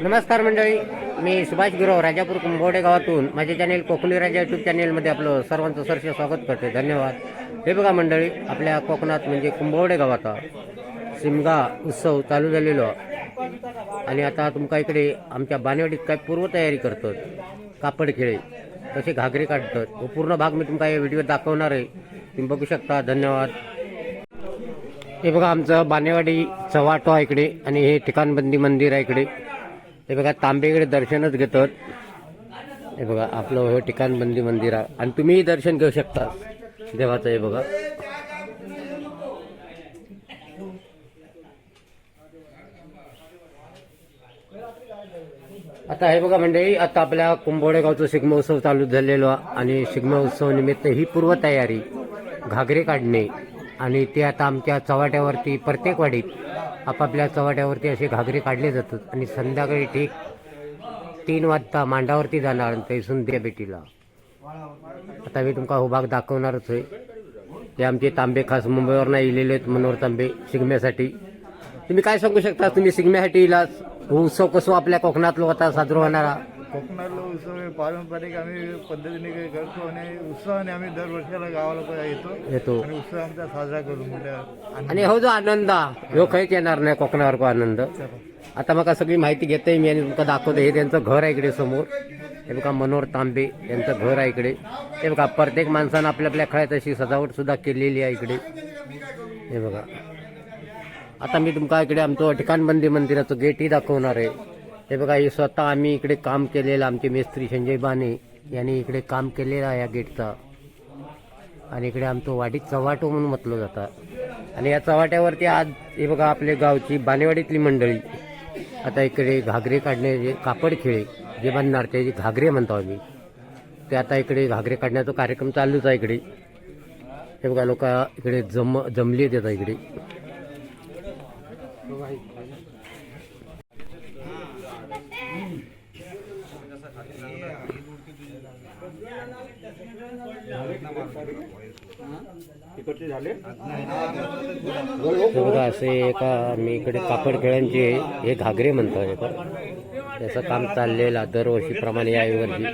नमस्कार मंडळी, मी सुभाष गुरव राजापूर कुंभवडे गावातून माझे चॅनेल कोकणी राजा यूट्यूब चॅनेलमध्ये आपलं सर्वांचं सहर्ष स्वागत करते. धन्यवाद. हे बघा मंडळी, आपल्या कोकणात म्हणजे कुंभवडे गावाचा शिमगा उत्सव चालू झालेलो आणि आता तुमका इकडे आमच्या बानेवाडीत काय पूर्वतयारी करतात. कापड खेळे कसे घागरे काढतात व पूर्ण भाग मी तुमका या व्हिडिओ दाखवणार आहे. तुम्ही बघू शकता. धन्यवाद. हे बघा आमचं बानेवाडी चव्हाटो आहे इकडे आणि हे ठिकाणबंदी मंदिर आहे इकडे. हे बघा तांबेकडे दर्शनच घेतात. हे बघा आपलं हे ठिकाणबंदी मंदिर आहे आणि तुम्हीही दर्शन घेऊ शकता देवाचं. हे बघा आता हे बघा मंडळी, आता आपल्या कुंभवडे गावचं शिगमोत्सव चालू झालेलो आहे आणि शिगमोत्सव निमित्त ही पूर्वतयारी घागरे काढणे आणि ते आता आमच्या चव्हाट्यावरती प्रत्येक वाडीत आपापल्या चव्हाट्यावरती असे घागरे काढले जातात आणि संध्याकाळी ठीक 3 वाजता मांडावरती जाणार आणि तेसून त्या बेटीला. आता मी तुमका हा भाग दाखवणारच आहे. ते आमचे तांबे खास मुंबईवर नाही इलेले आहेत, मनोहर तांबे शिगम्यासाठी. तुम्ही काय सांगू शकता, तुम्ही शिगम्यासाठी इला उत्सव कसं आपल्या कोकणातलो आता साजरा होणारा? कोकणातला उत्सव हे पारंपरिक आम्ही पद्धतीने करतो आणि उत्सवाने आम्ही दरवर्षाला गावाला येतो आणि उत्सव आमचा साजरा करू मोठ्या. आणि हो जो आनंद ह्यो काहीच येणार नाही कोकणावर आनंद. आता मग सगळी माहिती घेते मी आणि तुमका दाखवते. हे त्यांचं घर आहे इकडे समोर. हे बघा मनोहर तांबे यांचं घर आहे इकडे. हे बघा प्रत्येक माणसानं आपल्या आपल्या खेळात अशी सजावट सुद्धा केलेली आहे इकडे. हे बघा आता मी तुमका इकडे आमचं ठिकाणबंदी मंदिराचं गेटही दाखवणार आहे. हे बघा हे स्वतः आम्ही इकडे काम केलेलं, आमचे मेस्त्री संजय बाने यांनी इकडे काम केलेलं आहे या गेटचा. आणि इकडे आमचं वाडीत चव्हाटो म्हणून म्हटलं जातं. आणि या चव्हाट्यावरती आज हे बघा आपले गावची बानेवाडीतली मंडळी आता इकडे घागरे काढण्याचे कापड खेळे जे बनणार ते घागरे म्हणतो आम्ही, ते आता इकडे घागरे काढण्याचा कार्यक्रम चालूच आहे इकडे. हे बघा लोक इकडे जमली येतात इकडे. बघा असे एका मी इकडे कापड खेळांचे हे घागरे म्हणतो. त्याचं काम चाललेलं दरवर्षीप्रमाणे यावर्षी.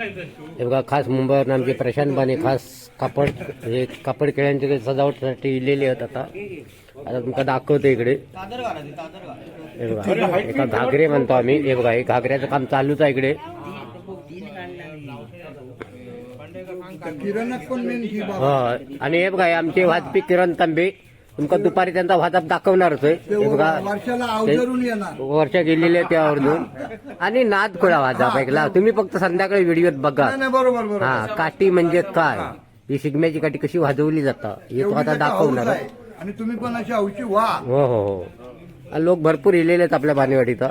हे बघा खास मुंबईवरून आमचे प्रशांत बाने खास कापड खेळांचे सजावटसाठी इलेले आहेत. आता तुमका दाखवतो इकडे. हे बघा एका घागरे म्हणतो आम्ही. हे बघा हे घागऱ्याचं काम चालूच आहे इकडे. आणि हे बघा आमचे वाजपी किरण तांबे तुमका दुपारी त्यांचा वाजप दाखवणारच आहे. हे बघा वर्षा गेलेले त्यावरून आणि नाद खोळा वाजप ऐकला तुम्ही फक्त संध्याकाळी व्हिडिओत बघा. हा काठी म्हणजे काय, ही शिगम्याची काठी कशी वाजवली जाता हे तो आता दाखवणार आहे. आणि तुम्ही पण अशी औची वा. हो हो हो, लोक भरपूर इलेले आहेत आपल्या बानेवाडीचा.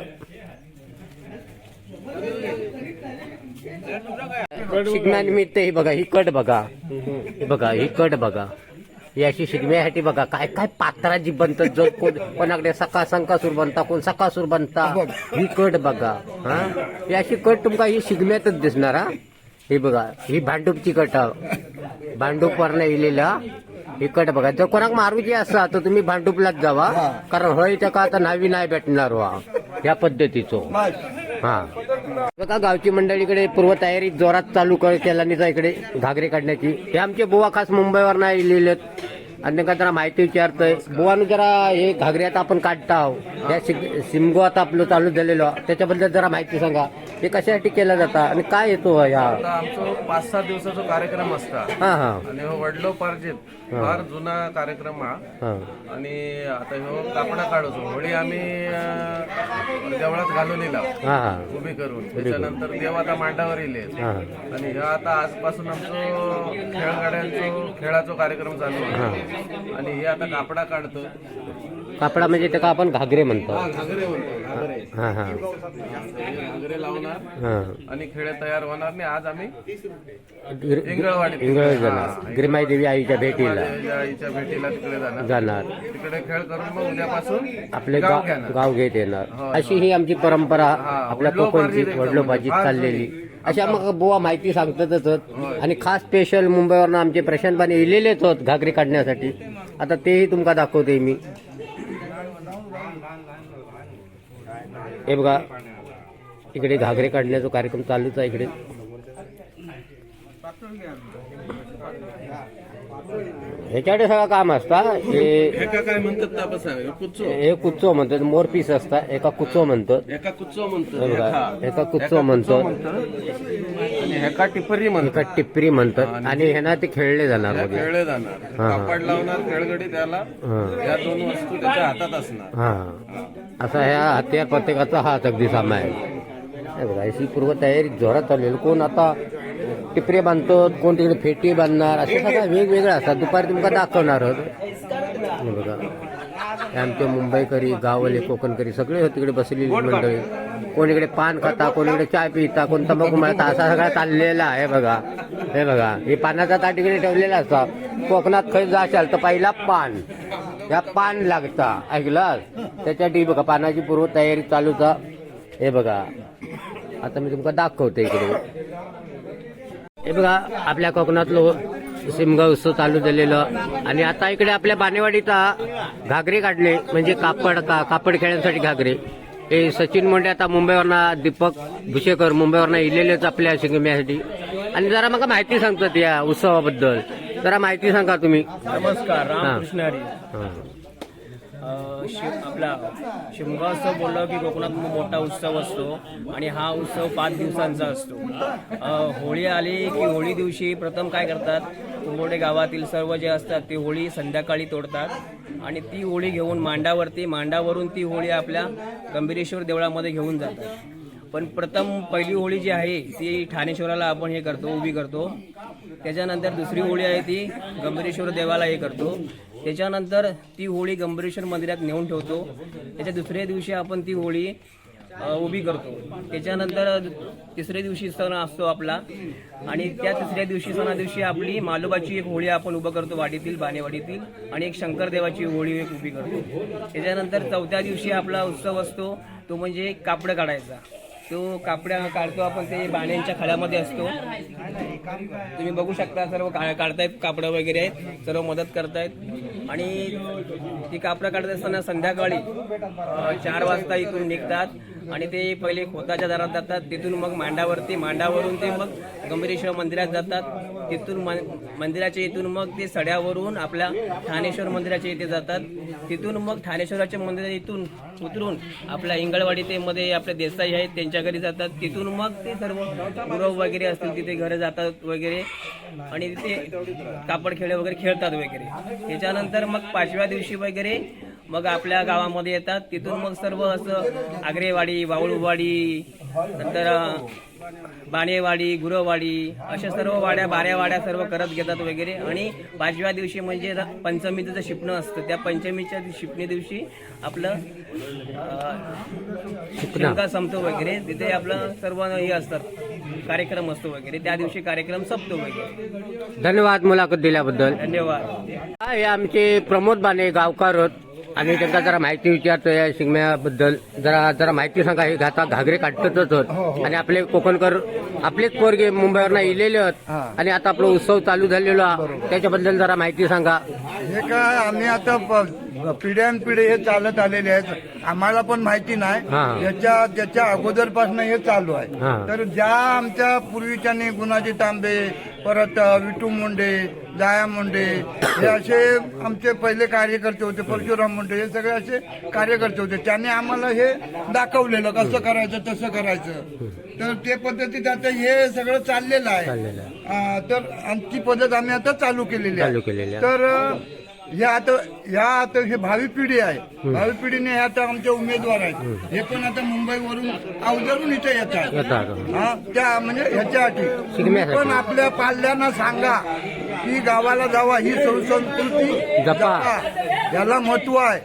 शिगम्यानिमित्त हे बघा ही कट बघा. हे बघा ही कट बघा. ही अशी शिगम्यासाठी बघा काय काय पात्राची बनतात. जो कोणाकडे संकासूर बनता, कोण सकासूर बनता. ही कट बघा. हा ही अशी कट तुमका ही शिगम्यातच दिसणार. हा हे बघा ही भांडूपची कट, भांडूप वरनं इलेला ही कट बघा. जर कोणाक मारूची असा तर तुम्ही भांडूपलाच जावा, कारण होळीच्या का आता नावी नाही भेटणार वा या पद्धतीचं. हा बघा गावची मंडळीकडे पूर्वतयारी जोरात चालू केला इकडे घागरे काढण्याची. हे आमचे बुवा खास मुंबईवर नाही लिहिलेत आणि त्यांना जरा माहिती विचारतोय. बुवानु जरा हे घागरे आता आपण काढता या शिमगो आता आपलं चालू झालेलो त्याच्याबद्दल जरा माहिती सांगा. हे कशासाठी केलं जातं आणि काय येतो या? आमचं 5-7 दिवसाचा कार्यक्रम असता. हा हा आणि हो वडलोपार्जित फार जुना कार्यक्रम हा. आणि आता हो कापडा काढतो होळी आम्ही देवळात घालून येला उभी करून. त्याच्यानंतर देव आता मांडावर येले आणि ह्या आता आजपासून आमचं खेळाचा कार्यक्रम चालू आहे. आणि हे आता कापडा काढतो. कापडा म्हणजे त्याला आपण घागरे म्हणतो. घागरे म्हणतो. हा हा घागरे लावणार आणि खेळ तयार होणार. नाही आज आम्ही इंगळवाडी जाणार गिरमाई देवी आईच्या भेटीला तिकडे जाणार. तिकडे खेळ करून मग उद्यापासून आपले गाव घेत येणार. अशी ही आमची परंपरा आपल्या कोकणची वडलोपाची चाललेली. अशा मग बुवा माहिती सांगतातच. आणि खास स्पेशल मुंबईवरून आमचे प्रशांत बाने इलेलेच होत घागरे काढण्यासाठी. आता तेही तुमका दाखवते मी. हे बघा इकडे घागरे काढण्याचा कार्यक्रम चालूच आहे इकडे. ह्याच्याकडे सगळं काम असतं. एका काय म्हणतात ना आपण सांग, कुच्चो. हे कुच्चो म्हणतात, मोरपीस असता, एका कुच्चो म्हणतात, एका कुच्चो म्हणतो, हे बघा, एका कुच्चो म्हणतात, आणि एका टिपरी म्हणतात, एका टिपरी म्हणतात. आणि ह्यांना ते खेळले जाणार मध्ये. खेळले जाणार. कापड लावणार खेळगडी, त्याला या दोन वस्तू त्याच्या हातात असणार. हा, असा ह्या हत्यार प्रत्येकाचा हात अगदी सामा आहे. हे बघा, अशी पूर्वतयारी जोरात चाललेली. कोण आता टिपरे बांधतात, कोण तिकडे फेटी बांधणार, असे सगळं वेगवेगळं असतात. दुपारी तुमका दाखवणार आहोत. हे बघा, हे आमचे मुंबईकरी, गावले, कोकणकरी सगळे तिकडे बसलेली मंडळी. कोण इकडे पान खाता, कोण इकडे चाय पिता, कोण तंबाखू मारता, असा सगळा चाललेला आहे. बघा, हे बघा, हे पानाचा ताट इकडे ठेवलेला असता. कोकणात खै जाशाल तर पहिला पान, या पान लागता, ऐकलं. त्याच्यासाठी बघा पानाची पूर्व तयारी चालूच. हे बघा, आता मी तुमका दाखवते इकडे. हे बघा, आपल्या कोकणातलं शिमगा उत्सव चालू झालेलं. आणि आता इकडे आपल्या बानेवाडीचा घागरे काढले, म्हणजे कापड खेळण्यासाठी घागरे. हे सचिन मुंडे आता मुंबईवरनं, दीपक भुशेकर मुंबईवरनं इलेलेच आपल्या शिमग्यासाठी. आणि जरा मग माहिती सांगतात या उत्सवाबद्दल, जरा माहिती सांगा तुम्ही. नमस्कार, रामकृष्ण हरी. आपला शिमगा उत्सव बोललो की कोकणात मोठा उत्सव असतो आणि हा उत्सव 5 दिवसांचा असतो. होळी आली की होळी दिवशी प्रथम काय करतात, कुंभोडे गावातील सर्व जे असतात ते होळी संध्याकाळी तोडतात आणि ती होळी घेऊन मांडावरून ती होळी आपल्या गंभीरेश्वर देवळामध्ये घेऊन जातात. पण प्रथम पहिली होळी जी आहे ती ठाणेश्वराला आपण हे करतो, उभी करतो. त्याच्यानंतर दुसरी होळी आहे ती गंभीरेश्वर देवाला हे करतो. त्याच्यानंतर ती होळी गंभीरेश्वर मंदिरात नेऊन ठेवतो. त्याच्या दुसऱ्या दिवशी आपण ती होळी उभी करतो. त्याच्यानंतर तिसऱ्या दिवशी सण असतो आपला आणि त्या तिसऱ्या दिवशी सणा दिवशी आपली मालोबाची एक होळी आपण उभं करतो वाडीतील, बानेवाडीतील, आणि एक शंकरदेवाची होळी एक उभी करतो. त्याच्यानंतर चौथ्या दिवशी आपला उत्सव असतो तो म्हणजे कापड काढायचा. तो कापड्या काढतो आपण, ते बाण्यांच्या खड्यामध्ये असतो. तुम्ही बघू शकता सर्व काढतायत, कापडं वगैरे आहेत, सर्व मदत करतायत. आणि ती कापडं काढत असताना संध्याकाळी 4 वाजता इथून निघतात आणि ते पहिले खोताच्या दारात जातात. तिथून मग मांडावरून ते मग गंभीरेश्वर मंदिरात जातात. तिथून मंदिराच्या इथून मग ते सड्यावरून आपल्या ठाणेश्वर मंदिराच्या इथे जातात. तिथून मग ठाणेश्वराच्या मंदिरात इथून उतरून आपल्या इंगळवाडी ते मध्ये आपले देसाई आहेत त्यांच्या घरी जातात. तिथून मग ते सर्व गुरव वगैरे असतील तिथे घरे जातात वगैरे आणि तिथे कापड खेळ वगैरे खेळतात वगैरे. त्याच्यानंतर मग 5व्या दिवशी वगैरे मग आपल्या गावामध्ये येतात. तिथून मग सर्व असं आगरेवाडी, वावळूवाडी, नंतर बाणेवाडी, गुरवाडी, अशा सर्व बाऱ्या वाड्या सर्व करत घेतात वगैरे. आणि 5व्या दिवशी म्हणजे पंचमीचं जे शिपणं असतं, त्या पंचमीच्या शिपणी दिवशी आपलं शिमगा संपतो वगैरे. तिथे आपलं सर्व हे असतात, कार्यक्रम असतो वगैरे. त्या दिवशी कार्यक्रम संपतो वगैरे. धन्यवाद मुलाखत दिल्याबद्दल. धन्यवाद. हे आमचे प्रमोद बाने गावकार आहेत आणि त्यांना जरा माहिती विचारतो या शिगम्याबद्दल. जरा माहिती सांगा. हे घागरे काढतच होत आणि आपले कोकणकर, आपलेच पोरगे मुंबईवरनं इलेले आहेत आणि आता आपला उत्सव चालू झालेला, त्याच्याबद्दल जरा माहिती सांगा. हे काय आम्ही आता पिढ्यानपिढी हे चालत आलेले आहेत, आम्हाला पण माहिती नाही. त्याच्या अगोदरपासून हे चालू आहे. तर ज्या आमच्या पूर्वीच्यानी गुणाजी तांबे, परत विठू मुंडे, जाया मुंडे, हे असे आमचे पहिले कार्यकर्ते होते, परशुराम मुंडे, हे सगळे असे कार्यकर्ते होते. त्यांनी आम्हाला हे दाखवलेलं कसं करायचं तसं करायचं. तर ते पद्धतीत आता हे सगळं चाललेलं आहे. तर आमची पद्धत आम्ही आता चालू केलेली आहे. तर आता हे भावी पिढी आहे. भावी पिढीने हे आता आमचे उमेदवार आहेत, हे पण आता मुंबईवरून अवजरून इथे येतात. त्या म्हणजे ह्याच्यासाठी पण आपल्या पाल्यांना सांगा की गावाला जावा, ही संस्कृती जपा, याला महत्व आहे.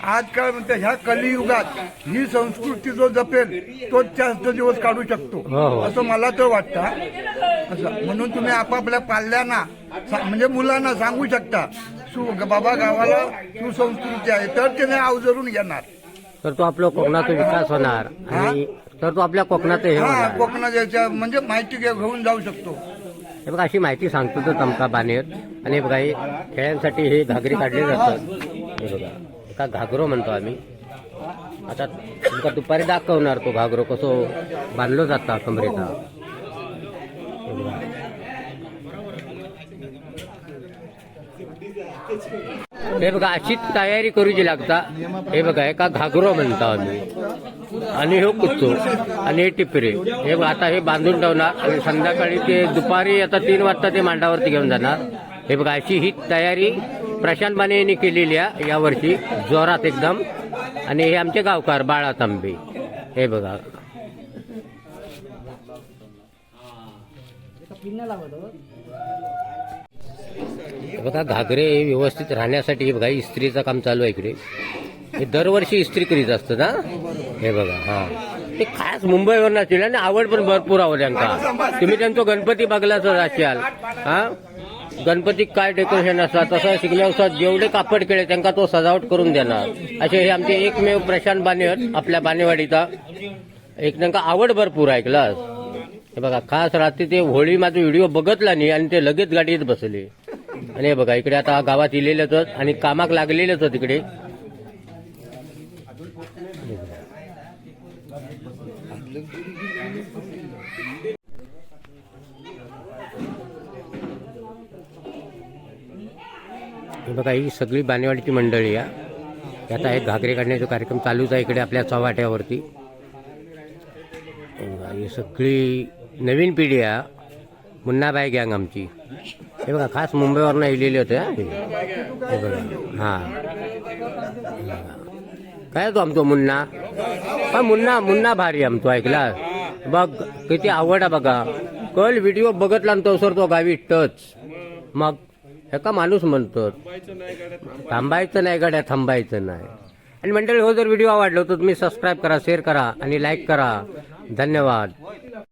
आजकाल म्हणते ह्या कलियुगात ही संस्कृती जो जपेल तोच जास्त दिवस काढू शकतो, असं मला तर वाटतं. असं म्हणून तुम्ही आपापल्या पाल्यांना म्हणजे मुलांना सांगू शकता, बाबा गावाला सुसंस्कृती आहे, तर त्याने अवजरून घेणार. तर तो आपला कोकणाचा विकास होणार आणि तर तो आपल्या कोकणाचं हे होणार. कोकणाच्या म्हणजे माहिती घेऊन जाऊ शकतो. हे बघा, अशी माहिती सांगतो तर तमका बानेर. आणि बघा, हे खेळण्यासाठी हे घागरे काढले जातात. हे बघा, एका घागरो म्हणतो आम्ही. आता तुमका दुपारी दाखवणार तो घागरो कसो बांधलो जाता कमरेचा. हे बघा अशीच तयारी करूची लागता. हे बघा एका घागरो म्हणता आम्ही आणि हे कुच्चो आणि हे टिपरे. हे बघा आता हे बांधून ठेवणार आणि संध्याकाळी ते दुपारी आता 3 वाजता ते मांडावरती घेऊन जाणार. हे बघा अशी ही तयारी प्रशांत माने यांनी केलेली आहे यावर्षी जोरात एकदम. आणि हे आमचे गावकार बाळा तांबे. हे बघा हे बघा घागरे व्यवस्थित राहण्यासाठी हे बघा इस्त्रीचं काम चालू आहे इकडे. हे दरवर्षी इस्त्री करीत असतं ना. हे बघा हा ते खास मुंबईवरून असतील आणि आवड पण भरपूर आवड त्यांना. तुम्ही त्यांचा गणपती बघलाच असाल. हा गणपतीक काय डेकोरेशन असतात तसं शिकण्यानुसार जेवढे कापड केले त्यांना तो सजावट करून देणार. असे हे आमचे एकमेव प्रशांत बाने आपल्या बानेवाडीचा. एक त्यांना आवड भरपूर ऐकलास. हे बघा खास रात्री ते होळी माझा व्हिडिओ बघतला नाही आणि ते लगेच गाडीत बसले. आणि हे बघा इकडे आता गावात इलेलेच आणि कामाक लागलेलेच तिकडे. हे बघा ही सगळी बानेवाडीची मंडळी आहे. आता हे घागरे काढण्याचा कार्यक्रम चालूच आहे इकडे आपल्या चव्हाट्यावरती. ही सगळी नवीन पिढी आहे. मुन्नाबाई गँग आमची. हे बघा खास मुंबईवरून इलेले होते. हे बघा हा काय तो आमचो मुन्ना. हा मुन्ना मुन्ना भारी आमचो ऐकला. बघ किती आवड आहे बघा. कल व्हिडिओ बघतला तो सर तो गावी टच. मग एका माणूस म्हणतो थांबायचं नाही गाड्या थांबायचं नाही. आणि मंडळी हो जर व्हिडिओ आवडला तर तुम्ही सबस्क्राईब करा शेअर करा आणि लाईक करा. धन्यवाद.